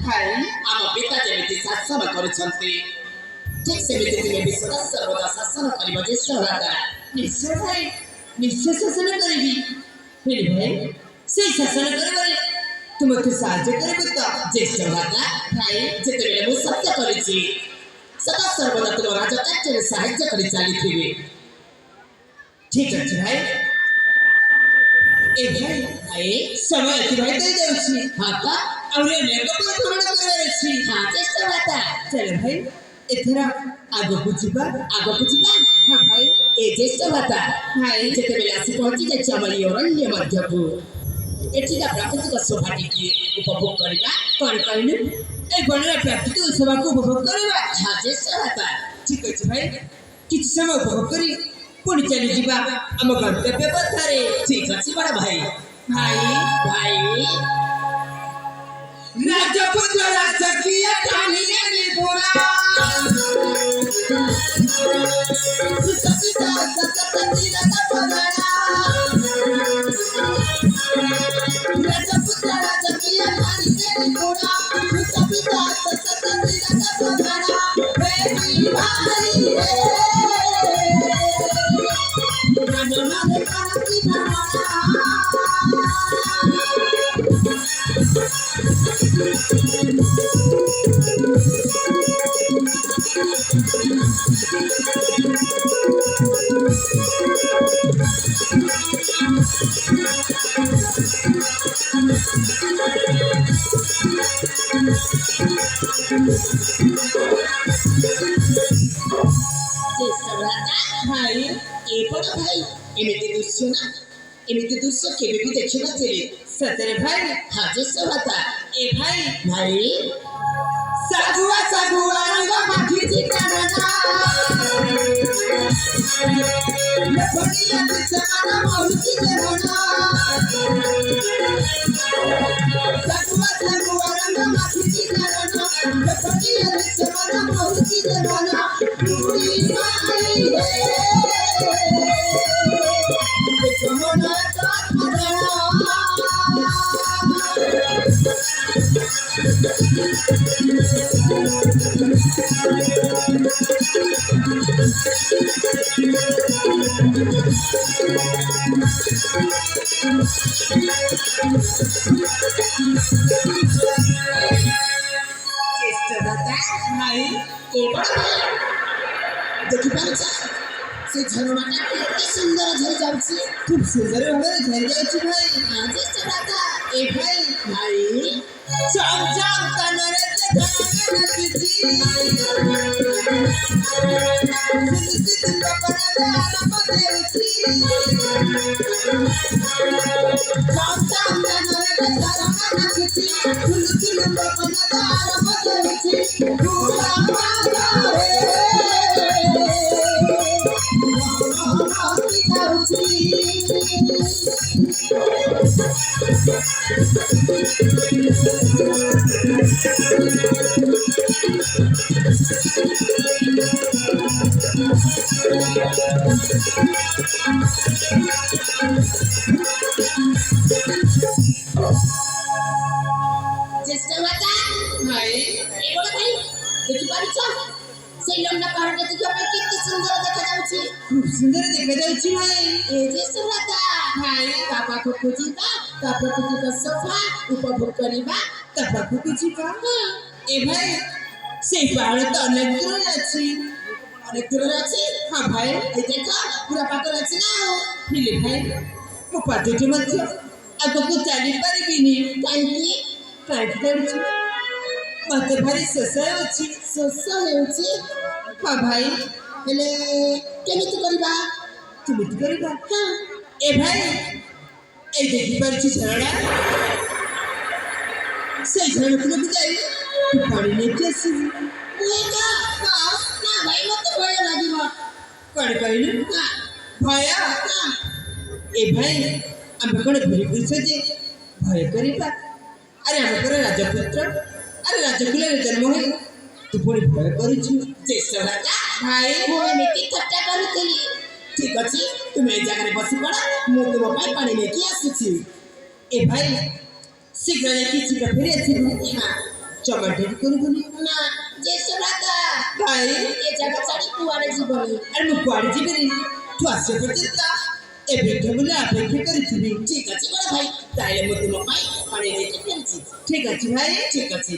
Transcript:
ଭାଇ ଆମ ପିତା ଯେମିତି ଶାସନ କରୁଛନ୍ତି ଠିକ ସେମିତି ତୁମେ ବି ସଦା ସର୍ବଦା ଶାସନ କରିବ ଜ୍ୟେଷ୍ଠ ଭ୍ରାତା। ନିଶ୍ଚୟ ଭାଇ, ନିଶ୍ଚୟ ଶାସନ କରିବି। ହେଲେ ଭାଇ ସେଇ ଶାସନ କରିବାରେ ତୁମକୁ ସାହାଯ୍ୟ କରିବ ତ? ଜ୍ୟେଷ୍ଠ ଭ୍ରାତା ଭାଇ ଯେତେବେଳେ ମୁଁ ସତ୍ୟ କରିଛି ସଦା ସର୍ବଦା ତୁମ ରାଜକାର୍ଯ୍ୟରେ ସାହାଯ୍ୟ କରି ଚାଲିଥିବି। ଠିକ ଅଛି ଭାଇ। ଏ ଭାଇ ଭାଇ ସମୟ ଅତିବାହିତ ହେଇଯାଉଛି। ହଁ ତ ଆହୁରି ଅନେକ ପରିଭ୍ରମଣ କରିବାର ଅଛି। ହଁ ଜ୍ୟେଷ୍ଠ ଭ୍ରାତା ଚାଲ ଭାଇ ଏଥର ଆଗକୁ ଯିବା। ଆଗକୁ ଯିବା। ହଁ ଭାଇ। ଏ ଜ୍ୟେଷ୍ଠ ଭ୍ରାତା ଭାଇ ଯେତେବେଳେ ଆସି ପହଞ୍ଚି ଯାଇଛି ଆମ ଏଇ ଅରଣ୍ୟ ମଧ୍ୟକୁ ଏଠିକା ପ୍ରାକୃତିକ ଶୋଭା ଟିକିଏ ଉପଭୋଗ କରିବା। କଣ କହିଲୁ? ଏ ବଣର ପ୍ରାକୃତିକ ଶୋଭାକୁ ଉପଭୋଗ କରିବା। ହଁ ଜ୍ୟେଷ୍ଠ ଭ୍ରାତା ଠିକ ଅଛି ଭାଇ, କିଛି ସମୟ ଉପଭୋଗ କରି ପୁଣି ଚାଲିଯିବା ଆମ ଗନ୍ତବ୍ୟ ପଥରେ। ଠିକ ଅଛି ବଡ଼ ଭାଇ। ଭାଇ ଭାଇ ରାଜପୁତ୍ର ରାଜକୀୟ ଟାଣିଲେ ନିପୁଣା। ସୁଶୋଭିତ ଶତପଥୀ ରଥପଦଳା। ରାଜପୁତ୍ର ରାଜକୀୟ ଟାଣିଲେ ନିପୁଣା। ସୁଶୋଭିତ ଶତପଥୀ ରଥପଦଳା। ପ୍ରେମୀ ଭାଇ ରେ କାନନରେ କାନକି ଭ୍ରମଣା। ଭାଇ ଏ ବଡ଼ ଭାଇ ଏମିତି ଦୃଶ୍ୟ ନା ଏମିତି ଦୃଶ୍ୟ କେବେ ବି ଦେଖିନଥିଲି। ସତରେ ଭାଇ। ହଁ ଜ୍ୟେଷ୍ଠ ଭ୍ରାତା ଏ ଭାଇ ଭାଇ ଶାଗୁଆ ଶାଗୁଆ ରଙ୍ଗ ମାଖିଛି କାନନା। ଲେଫଡ଼ିଆ ବିଷମାନ ମହୁଛି ଦେବନା। ଶାଗୁଆ ଶାଗୁଆ ରଙ୍ଗ ମାଖିଛି କାନନା। ଲେଫଡ଼ିଆ ବିଷମାନ ମହୁଛି ଦେବନା। ପୁରୀ ଭାଇ ରେ ଦେଖ ମନ ଜ୍ୟେଷ୍ଠ ଭ୍ରାତା ଭାଇ ଏ ବଡ଼ ଭାଇ ଦେଖିପାରୁଛ ସେ ଝରଣାଟା କେତେ ସୁନ୍ଦର ଝରି ଯାଉଛି। খুব সুন্দর ভাবে ঝরে যাচ্ছে ভাই। ହଁ ଜ୍ୟେଷ୍ଠ ଭ୍ରାତା এ ভাই ଭାଇ চম চম কানরে নাচিছি। শুনছি তুঙ্গ পরদা আরম্ভ দেউছি। চম চম কানরে ঝরଣା নাচুছি। ঝুলু ঝুলু পବନदा ଆରମ୍ଭ ଦେଉଛି। ପୁରା ପାଗରେ ହସି ଯାଉଛି। ଜ୍ୟେଷ୍ଠ ଭ୍ରାତା ভাই ଏ ବଡ଼ ଭାଇ ଦେଖିପାରୁଛ ସେଇ ଲଣ୍ଡା ପାହାଡ଼ଟା ଦେଖିବା ପାଇଁ କେତେ ସୁନ୍ଦର ଦେଖାଯାଉଛି। খুব সুন্দর দেখা যাচ্ছে ভাই। ଏ ଜ୍ୟେଷ୍ଠ ଭ୍ରାତା ভাই ତା ପାଖକୁ ଯିବା ତା ପ୍ରାକୃତିକ ଶୋଭା ଉପଭୋଗ କରିବା। তা পাখুকে ଯିବା। এ ভাই সেই পাহাড় তো অনেক দূরে আছে। ଅନେକ ଦୂରରେ ଅଛି। ହଁ ଭାଇ। এই ଦେଖ ପୁରା ପାଖରେ ଅଛି ନା ଆଉ। ହେଲେ ଭାଇ ମୋ ପାଦଟି ମଧ୍ୟ ଆଗକୁ ଚାଲିପାରିବିନି। କାହିଁକି କାହିଁକି ଜାଣିଛୁ? ମତେ ଭାରି ଶୋଷ ହେଉଛି। ଶୋଷ ହେଉଛି? ହଁ ଭାଇ। ହେଲେ କେମିତି କରିବା? କେମିତି କରିବା? ହଁ ଏ ଭାଇ এই ଦେଖିପାରୁଛୁ ଝରଣା? ସେଇ ଝରଣା କୂଳକୁ ଯାଇ ତୁ ପାଣି ନେଇକି ଆସିବୁ। ମୁଁ ଏକା? ହଁ। ନା ଭାଇ ମତେ ଭୟ ଲାଗିବ। କଣ କହିଲୁ? ନା ଭୟ? ନା ଏ ଭାଇ ଆମେ କଣ ଭୁଲି ବୁଝଛ ଯେ ଭୟ କରିବା? ଆରେ ଆମେ କଣ ରାଜପୁତ୍ର? ଆରେ ରାଜକୁଳରେ ଜନ୍ମ ହୋଇ ତୁ ପୁଣି ଭୟ କରୁଛୁ? ଜ୍ୟେଷ୍ଠ ଭ୍ରାତା ଭାଇ ମୁଁ ଏମିତି ଥଟ୍ଟା କରୁଥିଲି। ଠିକ ଅଛି ତୁମେ ଏ ଜାଗାରେ ବସି ପଡ଼ ମୁଁ ତୁମ ପାଇଁ ପାଣି ନେଇକି ଆସୁଛି। ଏ ଭାଇ ଶୀଘ୍ର ଯାଇକି ଶୀଘ୍ର ଫେରି ଆସିବୁ। ହଁ জমা ডেরি করবনি না জ্যেষ্ঠ ভ্রাতা ভাই এ জায়গা ছাড়ি কুয়ারে জীবনে আর ମୁଁ କୁଆଡ଼େ ଯିବିନି ତୁ ଆସିବା ପର୍ଯ୍ୟନ୍ତ ଏ ପିଠ ବୁଲା ଅପେକ୍ଷା କରିଥିବି ঠিক আছে বড় ভাই তাহলে ମୁଁ ତୁମ ପାଇଁ ପାଣି ନେଇକି ଫେରୁଛି ଠିକ ଅଛି ଭାଇ ঠিক আছে